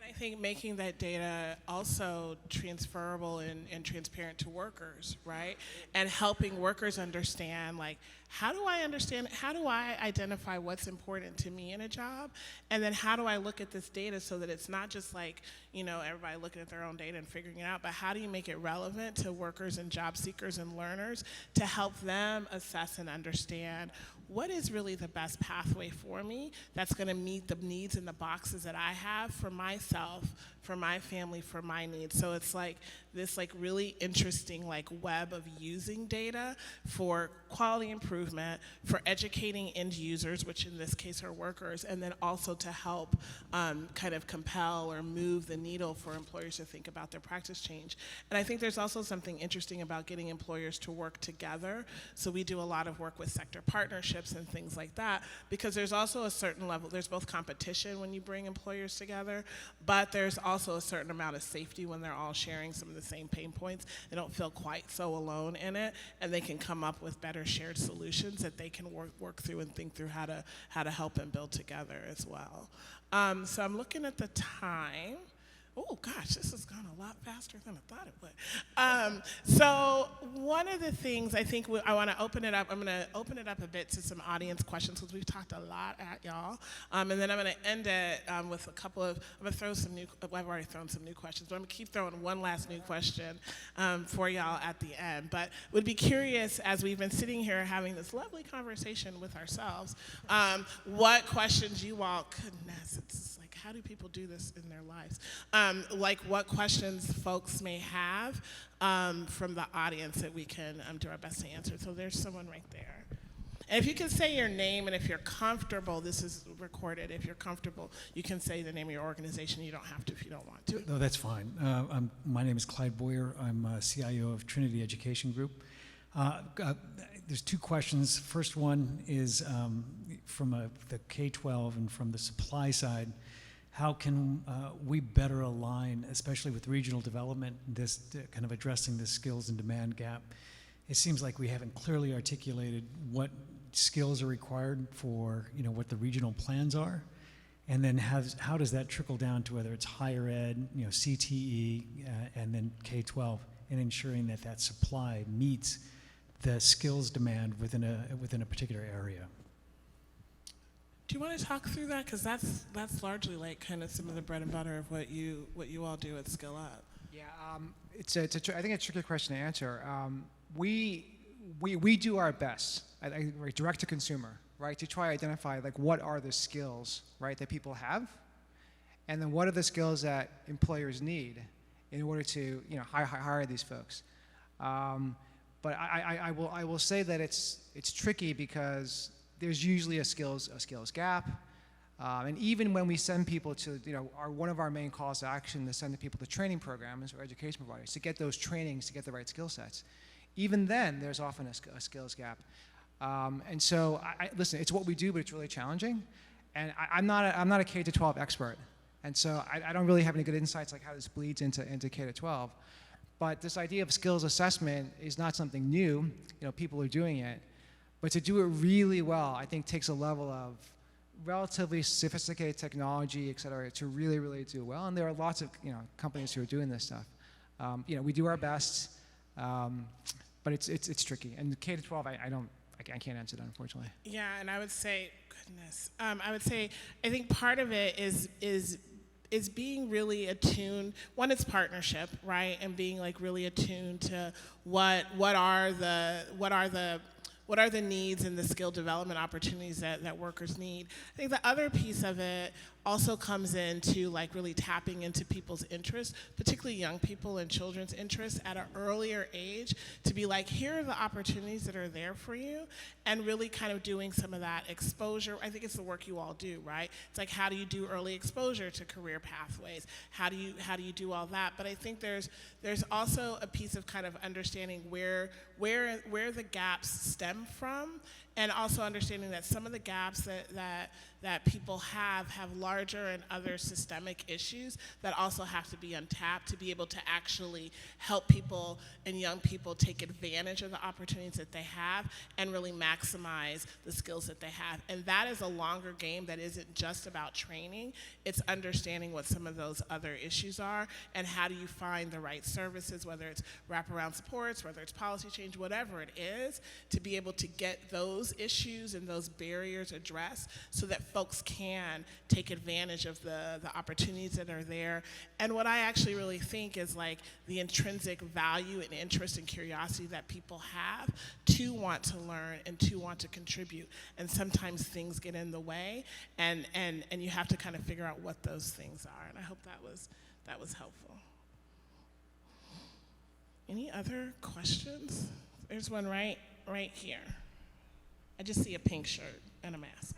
I think making that data also transferable and transparent to workers, right? And helping workers understand, like, how do I identify what's important to me in a job? And then how do I look at this data so that it's not just like, everybody looking at their own data and figuring it out, but how do you make it relevant to workers and job seekers and learners to help them assess and understand what is really the best pathway for me that's going to meet the needs and the boxes that I have for myself, for my family, for my needs. So it's like this really interesting web of using data for quality improvement, for educating end users, which in this case are workers, and then also to help kind of compel or move the needle for employers to think about their practice change. And I think there's also something interesting about getting employers to work together. So we do a lot of work with sector partnerships and things like that, because there's also a certain level, there's both competition when you bring employers together, but there's also a certain amount of safety when they're all sharing some of the same pain points. They don't feel quite so alone in it, and they can come up with better shared solutions that they can work through and think through how to help and build together as well. So I'm looking at the time. Oh gosh, this has gone a lot faster than I thought it would. So one of the things I think I want to open it up, I'm going to open it up a bit to some audience questions because we've talked a lot at y'all. And then I'm going to end it with a couple of, I'm going to throw some new, well, I've already thrown some new questions, but I'm going to keep throwing one last new question for y'all at the end. But would be curious, as we've been sitting here having this lovely conversation with ourselves, what questions you all, goodness, it's like, how do people do this in their lives? What questions folks may have from the audience that we can do our best to answer. So there's someone right there. And if you can say your name, and if you're comfortable, this is recorded, if you're comfortable, you can say the name of your organization. You don't have to if you don't want to. No, that's fine. My name is Clyde Boyer. I'm CIO of Trinity Education Group. There's two questions. First one is from the K-12 and from the supply side. How can we better align, especially with regional development, this kind of addressing the skills and demand gap? It seems like we haven't clearly articulated what skills are required for, what the regional plans are, and then how does that trickle down to whether it's higher ed, CTE, and then K-12, and ensuring that supply meets the skills demand within a particular area. Do you want to talk through that? Because that's largely kind of some of the bread and butter of what you all do at SkillUp. Yeah, I think it's a tricky question to answer. We do our best, direct to consumer, right, to try to identify what are the skills, right, that people have, and then what are the skills that employers need in order to hire these folks. But I will say that it's tricky because there's usually a skills gap, and even when we send people to, one of our main calls to action is sending people to training programs or education providers to get those trainings to get the right skill sets. Even then, there's often a skills gap, and so listen, it's what we do, but it's really challenging, and I'm not a K-12 expert, and so I don't really have any good insights how this bleeds into K-12. But this idea of skills assessment is not something new. People are doing it. But to do it really well, I think takes a level of relatively sophisticated technology, et cetera, to really, really do well. And there are lots of companies who are doing this stuff. We do our best, but it's tricky. And K-12, I can't answer that, unfortunately. Yeah, and I would say, goodness, I think part of it is being really attuned. One, it's partnership, right, and being really attuned to what are the needs and the skill development opportunities that workers need. I think the other piece of it also comes into really tapping into people's interests, particularly young people and children's interests at an earlier age, to be here are the opportunities that are there for you, and really kind of doing some of that exposure. I think it's the work you all do, right? It's how do you do early exposure to career pathways? How do you do all that? But I think there's also a piece of kind of understanding where the gaps stem from, and also understanding that some of the gaps that people have larger and other systemic issues that also have to be untapped to be able to actually help people and young people take advantage of the opportunities that they have and really maximize the skills that they have. And that is a longer game that isn't just about training, it's understanding what some of those other issues are and how do you find the right services, whether it's wraparound supports, whether it's policy change, whatever it is, to be able to get those issues and those barriers addressed so that folks can take advantage of the opportunities that are there. And what I actually really think is like the intrinsic value and interest and curiosity that people have to want to learn and to want to contribute. And sometimes things get in the way, and you have to kind of figure out what those things are. And I hope that was helpful. Any other questions? There's one right here. I just see a pink shirt and a mask.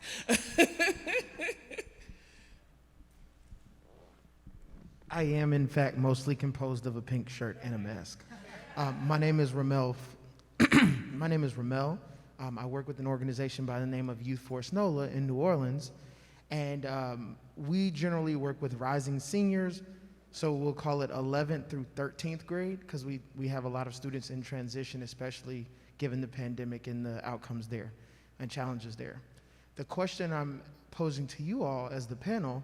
I am, in fact, mostly composed of a pink shirt and a mask. My name is Ramel. My name is Ramel. I work with an organization by the name of Youth Force NOLA in New Orleans, and we generally work with rising seniors, so we'll call it 11th through 13th grade, because we have a lot of students in transition, especially given the pandemic and the outcomes there and challenges there. The question I'm posing to you all as the panel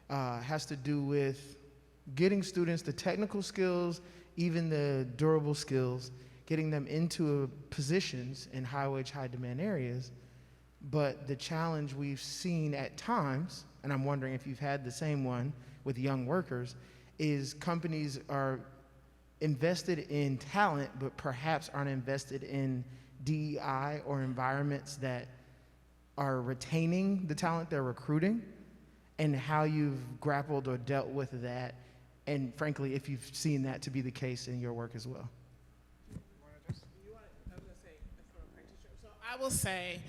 has to do with getting students the technical skills, even the durable skills, getting them into positions in high-wage, high-demand areas. But the challenge we've seen at times, and I'm wondering if you've had the same one with young workers, is companies are invested in talent, but perhaps aren't invested in DEI or environments that are retaining the talent they're recruiting, and how you've grappled or dealt with that, and frankly, if you've seen that to be the case in your work as well. I will say,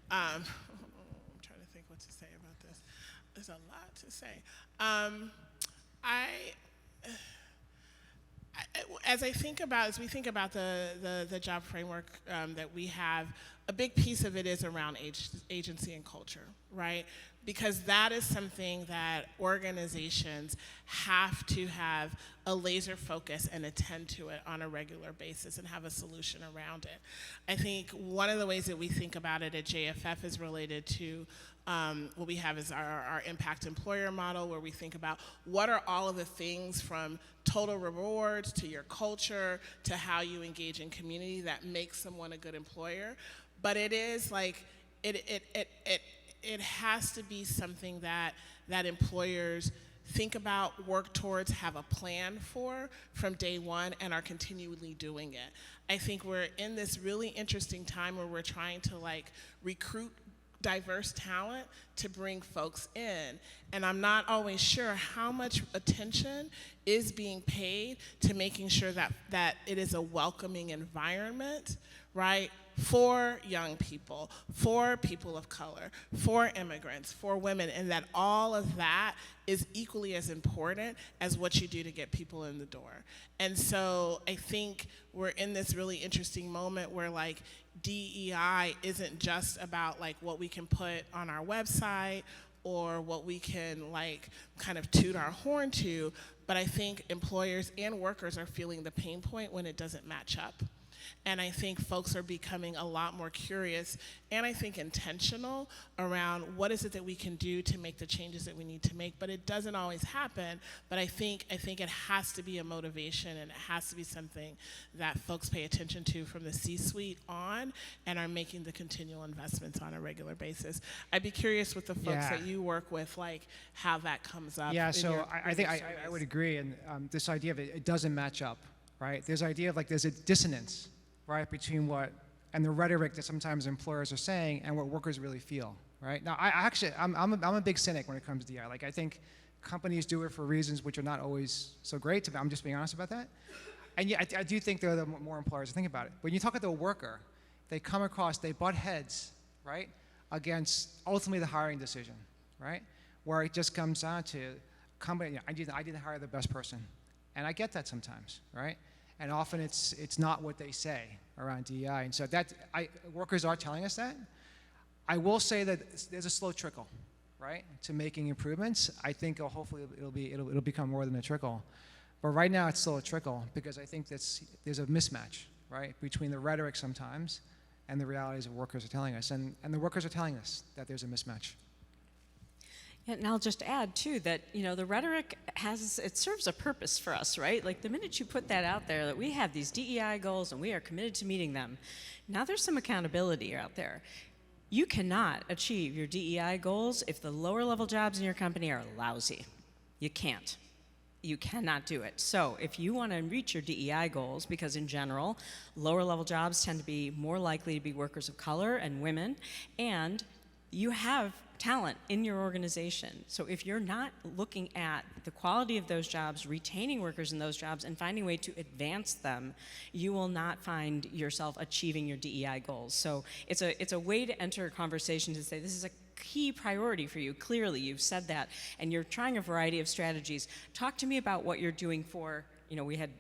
I'm trying to think what to say about this. There's a lot to say. As we think about the job framework that we have, a big piece of it is around agency and culture, right? Because that is something that organizations have to have a laser focus and attend to it on a regular basis and have a solution around it. I think one of the ways that we think about it at JFF is related to what we have is our impact employer model, where we think about what are all of the things from total rewards to your culture to how you engage in community that makes someone a good employer. But it is like, it has to be something that employers think about, work towards, have a plan for from day one, and are continually doing it. I think we're in this really interesting time where we're trying to like recruit diverse talent to bring folks in, and I'm not always sure how much attention is being paid to making sure that it is a welcoming environment, right, for young people, for people of color, for immigrants, for women, and that all of that is equally as important as what you do to get people in the door. And so I think we're in this really interesting moment where like DEI isn't just about like what we can put on our website or what we can like kind of toot our horn to, but I think employers and workers are feeling the pain point when it doesn't match up. And I think folks are becoming a lot more curious and I think intentional around what is it that we can do to make the changes that we need to make. But it doesn't always happen. But I think it has to be a motivation, and it has to be something that folks pay attention to from the C-suite on and are making the continual investments on a regular basis. I'd be curious with the folks that you work with, like how that comes up. Yeah, so I think I would agree. And this idea of it doesn't match up, right? There's idea of like there's a dissonance, right, between what and the rhetoric that sometimes employers are saying and what workers really feel, right? Now, I'm a big cynic when it comes to DI. Like, I think companies do it for reasons which are not always so great. I'm just being honest about that. And yeah, I do think there are more employers to think about it. When you talk to a worker, they butt heads, right, against ultimately the hiring decision, right, where it just comes down to company. I didn't hire the best person, and I get that sometimes, right? And often it's not what they say around DEI, and so workers are telling us that. I will say that there's a slow trickle, right, to making improvements. I think hopefully it'll become more than a trickle. But right now it's still a trickle because I think there's a mismatch, right, between the rhetoric sometimes and the realities of workers are telling us. And the workers are telling us that there's a mismatch. Yeah, and I'll just add too that the rhetoric serves a purpose for us, right? Like the minute you put that out there that we have these DEI goals and we are committed to meeting them, now there's some accountability out there. You cannot achieve your DEI goals if the lower level jobs in your company are lousy. You can't. You cannot do it. So if you want to reach your DEI goals, because in general, lower level jobs tend to be more likely to be workers of color and women, and you have talent in your organization. So if you're not looking at the quality of those jobs, retaining workers in those jobs, and finding a way to advance them, you will not find yourself achieving your DEI goals. So it's a way to enter a conversation to say, this is a key priority for you. Clearly, you've said that, and you're trying a variety of strategies. Talk to me about what you're doing for, we had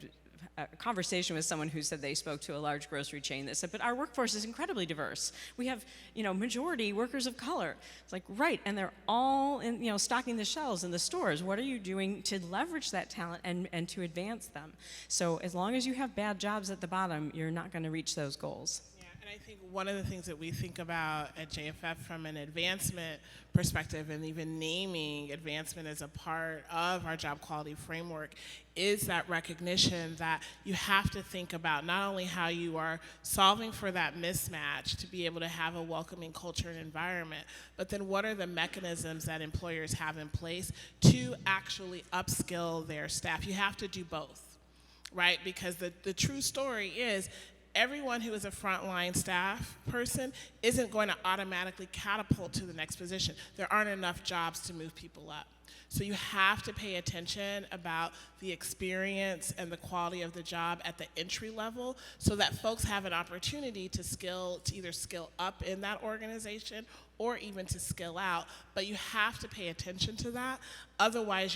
a conversation with someone who said they spoke to a large grocery chain that said, but our workforce is incredibly diverse. We have, majority workers of color. It's like, right, and they're all in, stocking the shelves in the stores. What are you doing to leverage that talent and to advance them? So as long as you have bad jobs at the bottom, you're not going to reach those goals. And I think one of the things that we think about at JFF from an advancement perspective, and even naming advancement as a part of our job quality framework, is that recognition that you have to think about not only how you are solving for that mismatch to be able to have a welcoming culture and environment, but then what are the mechanisms that employers have in place to actually upskill their staff. You have to do both, right? Because the true story is everyone who is a frontline staff person isn't going to automatically catapult to the next position. There aren't enough jobs to move people up. So you have to pay attention about the experience and the quality of the job at the entry level so that folks have an opportunity to either skill up in that organization or even to skill out, but you have to pay attention to that. Otherwise,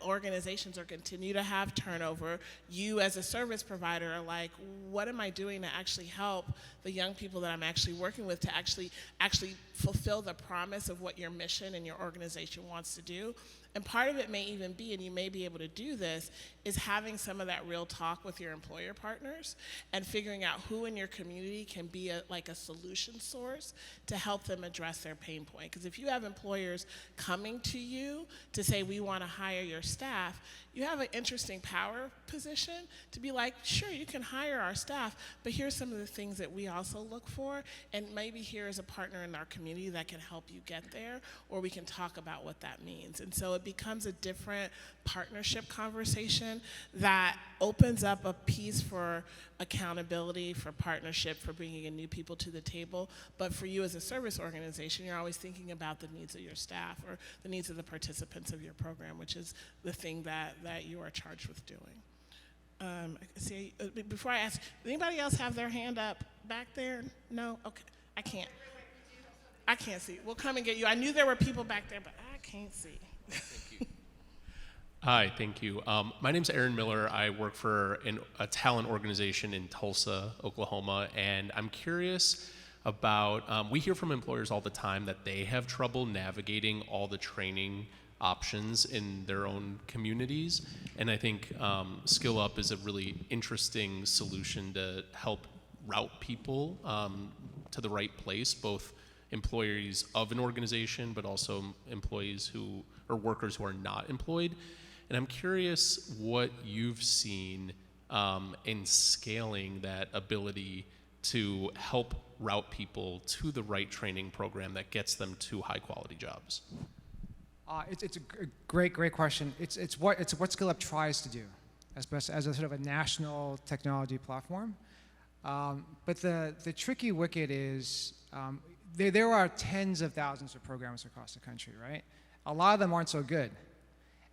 organizations are continue to have turnover. You as a service provider are like, what am I doing to actually help the young people that I'm actually working with to actually fulfill the promise of what your mission and your organization wants to do? And part of it may even be, and you may be able to do this, is having some of that real talk with your employer partners and figuring out who in your community can be a solution source to help them address their pain point. Because if you have employers coming to you to say, we want to hire your staff, you have an interesting power position to be like, sure, you can hire our staff, but here's some of the things that we also look for, and maybe here is a partner in our community that can help you get there, or we can talk about what that means. And so it becomes a different partnership conversation that opens up a piece for accountability, for partnership, for bringing in new people to the table. But for you as a service organization, you're always thinking about the needs of your staff or the needs of the participants of your program, which is the thing that you are charged with doing. Before I ask, does anybody else have their hand up back there? No? Okay. I can't see. We'll come and get you. I knew there were people back there, but I can't see. Thank you. Hi, thank you. My name's Aaron Miller. I work for a talent organization in Tulsa, Oklahoma, and I'm curious about, we hear from employers all the time that they have trouble navigating all the training options in their own communities, and I think SkillUp is a really interesting solution to help route people to the right place, both employees of an organization, but also employees or workers who are not employed. And I'm curious what you've seen in scaling that ability to help route people to the right training program that gets them to high quality jobs. It's a great question. It's what SkillUp tries to do as a sort of a national technology platform. But the tricky wicket is there are tens of thousands of programs across the country, right? A lot of them aren't so good.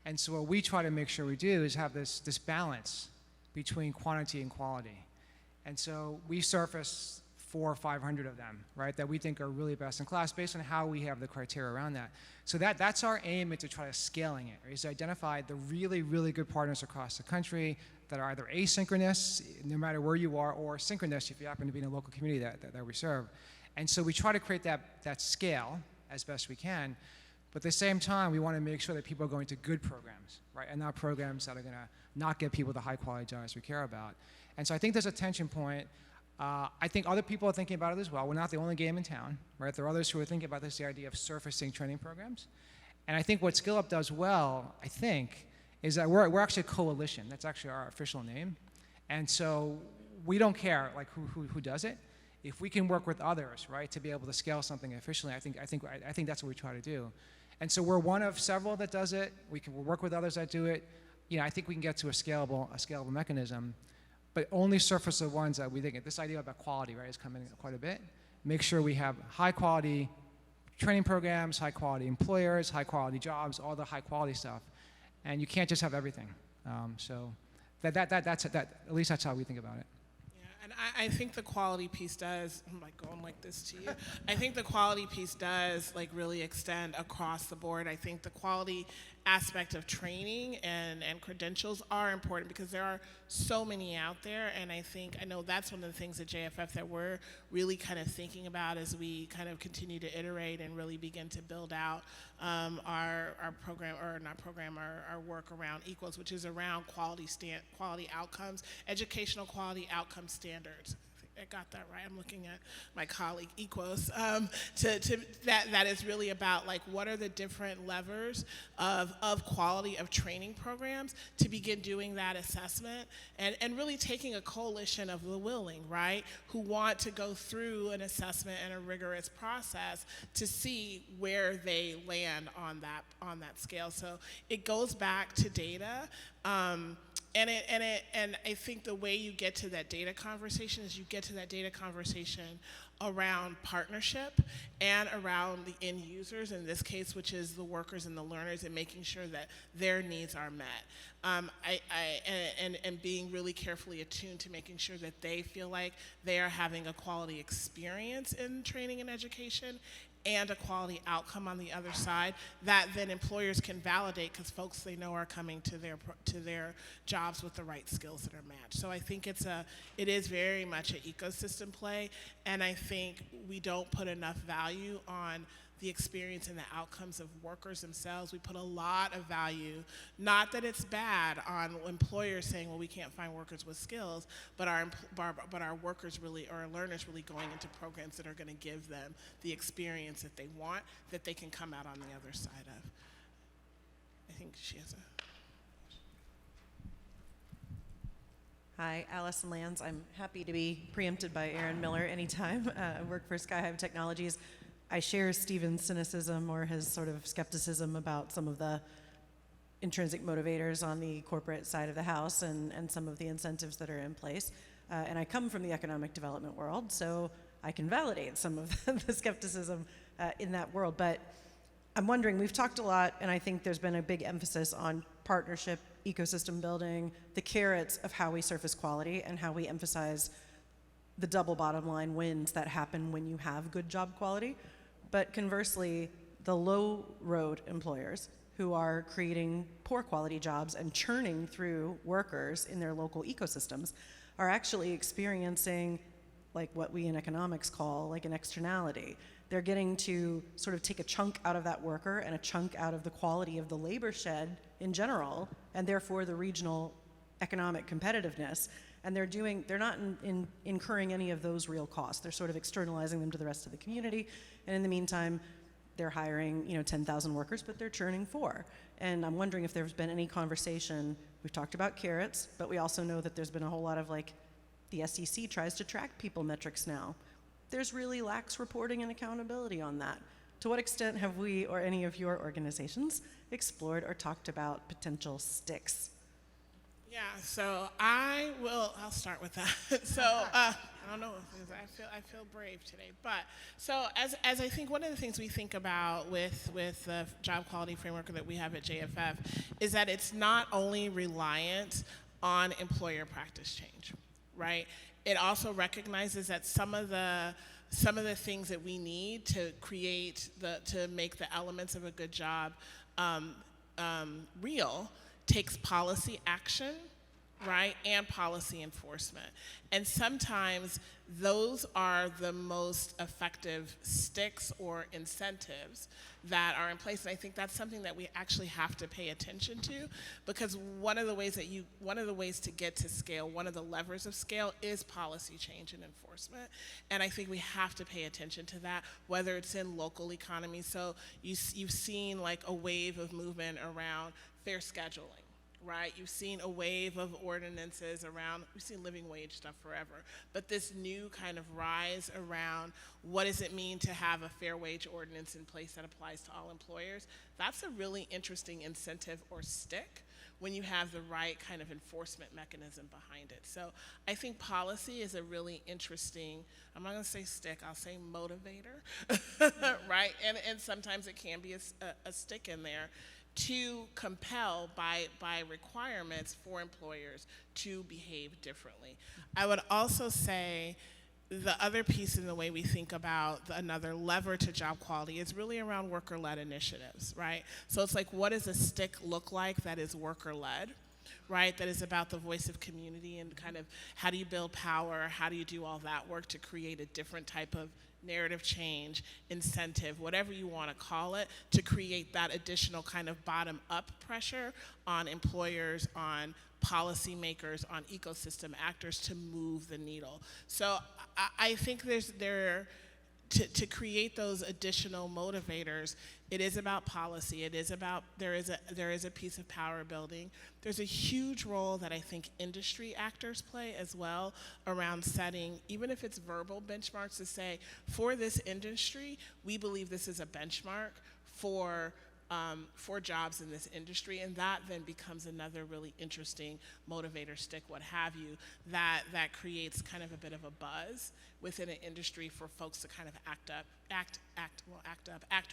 And so what we try to make sure we do is have this balance between quantity and quality. And so we surface 400 or 500 of them, right, that we think are really best in class based on how we have the criteria around that. So that's our aim, is to try to scaling it, right, is to identify the really, really good partners across the country that are either asynchronous, no matter where you are, or synchronous if you happen to be in a local community that we serve. And so we try to create that scale as best we can, but at the same time, we want to make sure that people are going to good programs, right? And not programs that are going to not get people the high quality jobs we care about. And so I think there's a tension point. I think other people are thinking about it as well. We're not the only game in town, right? There are others who are thinking about this, the idea of surfacing training programs. And I think what SkillUp does well, I think, is that we're actually a coalition. That's actually our official name. And so we don't care like who does it. If we can work with others, right, to be able to scale something efficiently, I think that's what we try to do. And so we're one of several that does it. We'll work with others that do it. You know, I think we can get to a scalable mechanism, but only surface the ones that we think. This idea about quality, right, is coming quite a bit. Make sure we have high quality training programs, high quality employers, high quality jobs, all the high quality stuff, and you can't just have everything. So that's at least that's how we think about it. And I think the quality piece does, I'm like going like this to you. I think the quality piece does like really extend across the board. I think the quality aspect of training and credentials are important because there are so many out there, and I know that's one of the things at JFF that we're really kind of thinking about as we kind of continue to iterate and really begin to build out our program, or not program, our work around equals, which is around quality outcomes, educational quality outcome standards. I got that right. I'm looking at my colleague Equos. That is really about like what are the different levers of quality of training programs to begin doing that assessment and really taking a coalition of the willing, right, who want to go through an assessment and a rigorous process to see where they land on that scale. So it goes back to data. And I think the way you get to that data conversation is you get to that data conversation around partnership and around the end users, in this case, which is the workers and the learners, and making sure that their needs are met. And being really carefully attuned to making sure that they feel like they are having a quality experience in training and education and a quality outcome on the other side that then employers can validate because folks they know are coming to their jobs with the right skills that are matched. So I think it is very much an ecosystem play, and I think we don't put enough value on the experience and the outcomes of workers themselves. We put a lot of value, not that it's bad, on employers saying, well, we can't find workers with skills, but our workers really, or our learners really going into programs that are going to give them the experience that they want, that they can come out on the other side of. I think she has a... Hi, Allison Lands. I'm happy to be preempted by Aaron Miller anytime. I work for Sky Hive Technologies. I share Stephen's cynicism or his sort of skepticism about some of the intrinsic motivators on the corporate side of the house and some of the incentives that are in place. And I come from the economic development world, so I can validate some of the skepticism in that world. But I'm wondering, we've talked a lot, and I think there's been a big emphasis on partnership, ecosystem building, the carrots of how we surface quality and how we emphasize the double bottom line wins that happen when you have good job quality. But conversely, the low road employers who are creating poor quality jobs and churning through workers in their local ecosystems are actually experiencing like what we in economics call like an externality. They're getting to sort of take a chunk out of that worker and a chunk out of the quality of the labor shed in general, and therefore the regional economic competitiveness. And they're not incurring any of those real costs. They're sort of externalizing them to the rest of the community. And in the meantime, they're hiring 10,000 workers, but they're churning 4. And I'm wondering if there's been any conversation. We've talked about carrots, but we also know that there's been a whole lot of like, the SEC tries to track people metrics now. There's really lax reporting and accountability on that. To what extent have we or any of your organizations explored or talked about potential sticks? Yeah, so I'll start with that. So I don't know, I feel brave today. But so as I think one of the things we think about with the job quality framework that we have at JFF is that it's not only reliant on employer practice change, right? It also recognizes that some of the things that we need to to make the elements of a good job real takes policy action, right, and policy enforcement. And sometimes those are the most effective sticks or incentives that are in place. And I think that's something that we actually have to pay attention to, because one of the ways to get to scale, one of the levers of scale is policy change and enforcement. And I think we have to pay attention to that, whether it's in local economies. So you've seen like a wave of movement around fair scheduling. Right, you've seen a wave of ordinances around, we've seen living wage stuff forever, but this new kind of rise around what does it mean to have a fair wage ordinance in place that applies to all employers, that's a really interesting incentive or stick when you have the right kind of enforcement mechanism behind it. So I think policy is a really interesting, I'm not gonna say stick, I'll say motivator, right? And sometimes it can be a stick in there to compel by requirements for employers to behave differently. I would also say the other piece in the way we think about another lever to job quality is really around worker-led initiatives, right? So it's like, what does a stick look like that is worker-led, right? That is about the voice of community and kind of how do you build power, how do you do all that work to create a different type of narrative change, incentive, whatever you want to call it, to create that additional kind of bottom-up pressure on employers, on policymakers, on ecosystem actors to move the needle. So I think to create those additional motivators, it is about policy. It is about, there is a piece of power building. There's a huge role that I think industry actors play as well around setting, even if it's verbal benchmarks, to say, for this industry, we believe this is a benchmark for jobs in this industry, and that then becomes another really interesting motivator stick, what have you, that creates kind of a bit of a buzz within an industry for folks to kind of act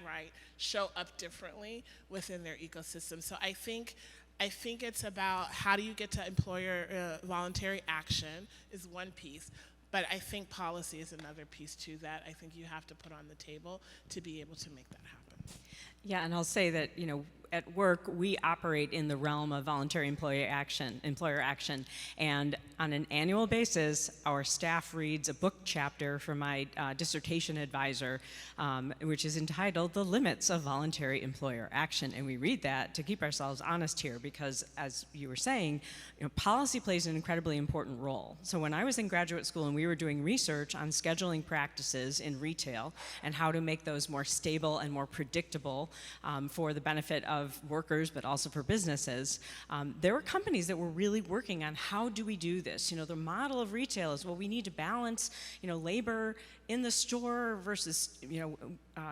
right, show up differently within their ecosystem. So I think it's about how do you get to employer voluntary action is one piece, but I think policy is another piece too that I think you have to put on the table to be able to make that happen. Yeah, and I'll say that, at work, we operate in the realm of voluntary employer action, and on an annual basis, our staff reads a book chapter from my dissertation advisor, which is entitled The Limits of Voluntary Employer Action, and we read that to keep ourselves honest here, because as you were saying, policy plays an incredibly important role. So when I was in graduate school and we were doing research on scheduling practices in retail and how to make those more stable and more predictable for the benefit of workers, but also for businesses, there were companies that were really working on how do we do this. The model of retail is, well, we need to balance, labor in the store versus,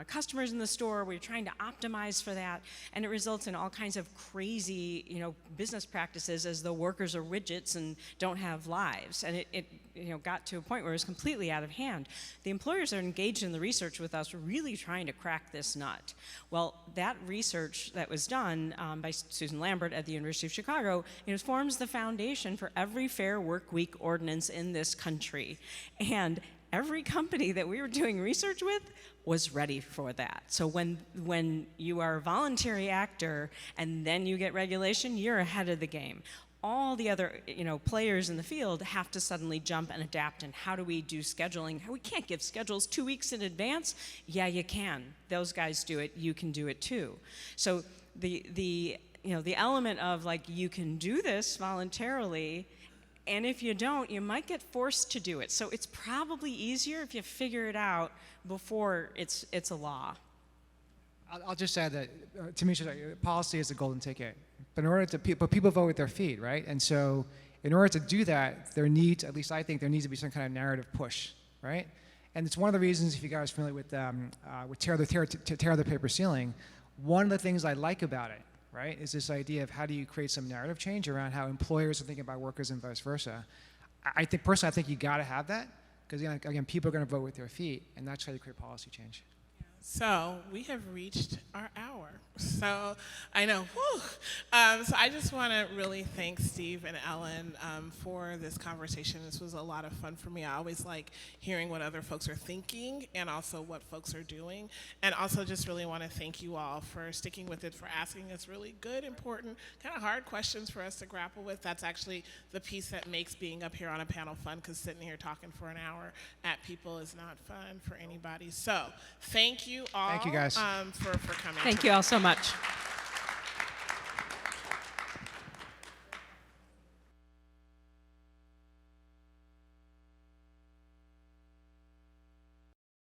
customers in the store. We're trying to optimize for that, and it results in all kinds of crazy, business practices as though workers are widgets and don't have lives. And it got to a point where it was completely out of hand. The employers that are engaged in the research with us were really trying to crack this nut. Well, that research that was done by Susan Lambert at the University of Chicago, forms the foundation for every Fair Work Week ordinance in this country. And every company that we were doing research with was ready for that. So when you are a voluntary actor and then you get regulation, you're ahead of the game. All the other players in the field have to suddenly jump and adapt. And how do we do scheduling? We can't give schedules 2 weeks in advance. Yeah, you can. Those guys do it. You can do it too. So the element of like, you can do this voluntarily, and if you don't, you might get forced to do it. So it's probably easier if you figure it out before it's a law. I'll just add that, Tameshia, policy is the golden ticket. But in order to, but people vote with their feet, right? And so in order to do that, there needs, at least I think, there needs to be some kind of narrative push, right? And it's one of the reasons, if you guys are familiar with tear the paper ceiling, one of the things I like about it, right, is this idea of how do you create some narrative change around how employers are thinking about workers and vice versa. I think, personally, I think you gotta have that, because again, people are gonna vote with their feet, and that's how you create policy change. So we have reached our hour. So I know, whew. So I just want to really thank Steve and Ellen for this conversation. This was a lot of fun for me. I always like hearing what other folks are thinking and also what folks are doing. And also just really want to thank you all for sticking with it, for asking us really good, important, kind of hard questions for us to grapple with. That's actually the piece that makes being up here on a panel fun, because sitting here talking for an hour at people is not fun for anybody. So thank you all Thank you, guys. for coming. Thank you all so much.